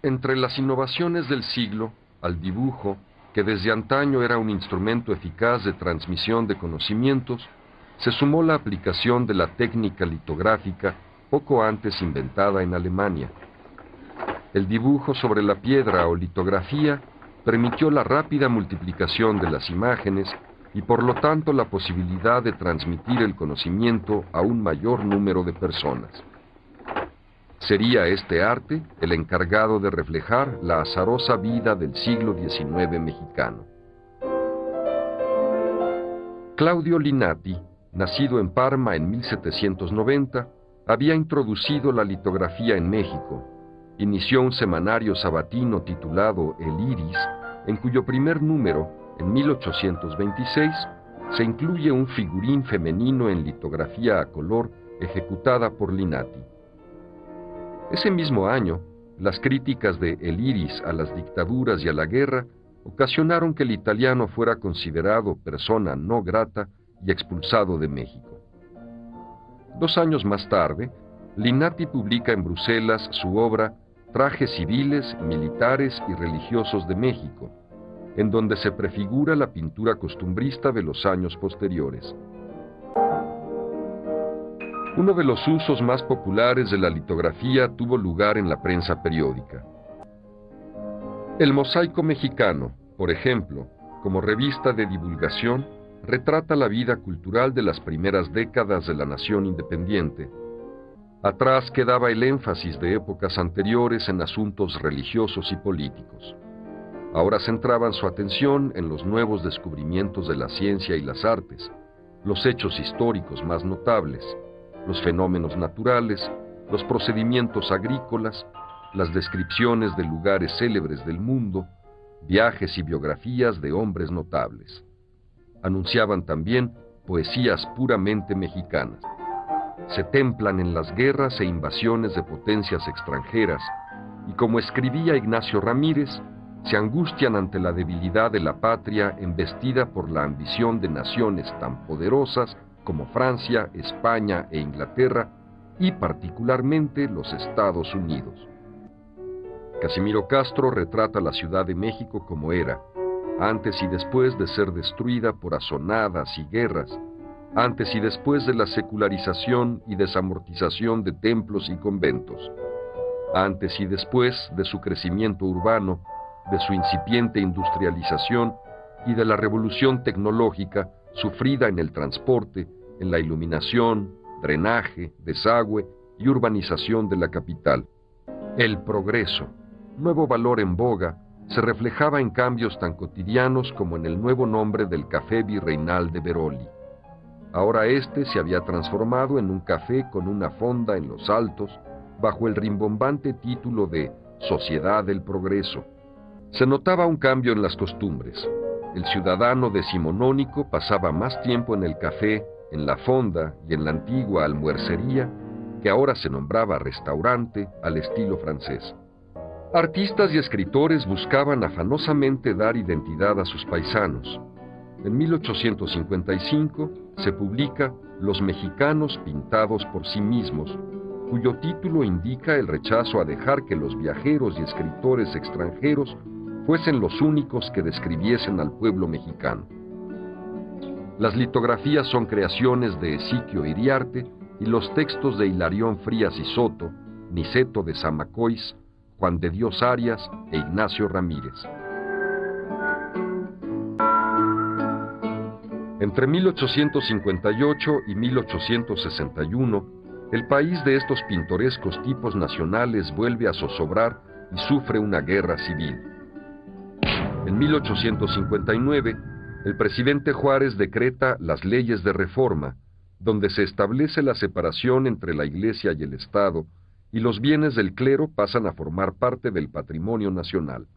Entre las innovaciones del siglo, al dibujo, que desde antaño era un instrumento eficaz de transmisión de conocimientos, se sumó la aplicación de la técnica litográfica poco antes inventada en Alemania. El dibujo sobre la piedra o litografía permitió la rápida multiplicación de las imágenes y por lo tanto la posibilidad de transmitir el conocimiento a un mayor número de personas. Sería este arte el encargado de reflejar la azarosa vida del siglo XIX mexicano. Claudio Linati, nacido en Parma en 1790, había introducido la litografía en México. Inició un semanario sabatino titulado El Iris, en cuyo primer número, en 1826, se incluye un figurín femenino en litografía a color ejecutada por Linati. Ese mismo año, las críticas de El Iris a las dictaduras y a la guerra ocasionaron que el italiano fuera considerado persona no grata y expulsado de México. 2 años más tarde, Linati publica en Bruselas su obra Trajes civiles, militares y religiosos de México, en donde se prefigura la pintura costumbrista de los años posteriores. Uno de los usos más populares de la litografía tuvo lugar en la prensa periódica. El Mosaico Mexicano, por ejemplo, como revista de divulgación, retrata la vida cultural de las primeras décadas de la nación independiente. Atrás quedaba el énfasis de épocas anteriores en asuntos religiosos y políticos. Ahora centraban su atención en los nuevos descubrimientos de la ciencia y las artes, los hechos históricos más notables, los fenómenos naturales, los procedimientos agrícolas, las descripciones de lugares célebres del mundo, viajes y biografías de hombres notables. Anunciaban también poesías puramente mexicanas. Se templan en las guerras e invasiones de potencias extranjeras, y como escribía Ignacio Ramírez, se angustian ante la debilidad de la patria embestida por la ambición de naciones tan poderosas como Francia, España e Inglaterra, y particularmente los Estados Unidos. Casimiro Castro retrata la Ciudad de México como era, antes y después de ser destruida por azonadas y guerras, antes y después de la secularización y desamortización de templos y conventos, antes y después de su crecimiento urbano, de su incipiente industrialización y de la revolución tecnológica sufrida en el transporte, en la iluminación, drenaje, desagüe y urbanización de la capital. El progreso, nuevo valor en boga, se reflejaba en cambios tan cotidianos como en el nuevo nombre del Café Virreinal de Veroli. Ahora este se había transformado en un café con una fonda en los altos, bajo el rimbombante título de Sociedad del Progreso. Se notaba un cambio en las costumbres. El ciudadano decimonónico pasaba más tiempo en el café, en la fonda y en la antigua almuercería, que ahora se nombraba restaurante al estilo francés. Artistas y escritores buscaban afanosamente dar identidad a sus paisanos. En 1855 se publica Los mexicanos pintados por sí mismos, cuyo título indica el rechazo a dejar que los viajeros y escritores extranjeros fuesen los únicos que describiesen al pueblo mexicano. Las litografías son creaciones de Ezequiel Iriarte y los textos de Hilarión Frías y Soto, Niceto de Zamacois, Juan de Dios Arias e Ignacio Ramírez. Entre 1858 y 1861, el país de estos pintorescos tipos nacionales vuelve a zozobrar y sufre una guerra civil. En 1859, el presidente Juárez decreta las leyes de reforma, donde se establece la separación entre la Iglesia y el Estado, y los bienes del clero pasan a formar parte del patrimonio nacional.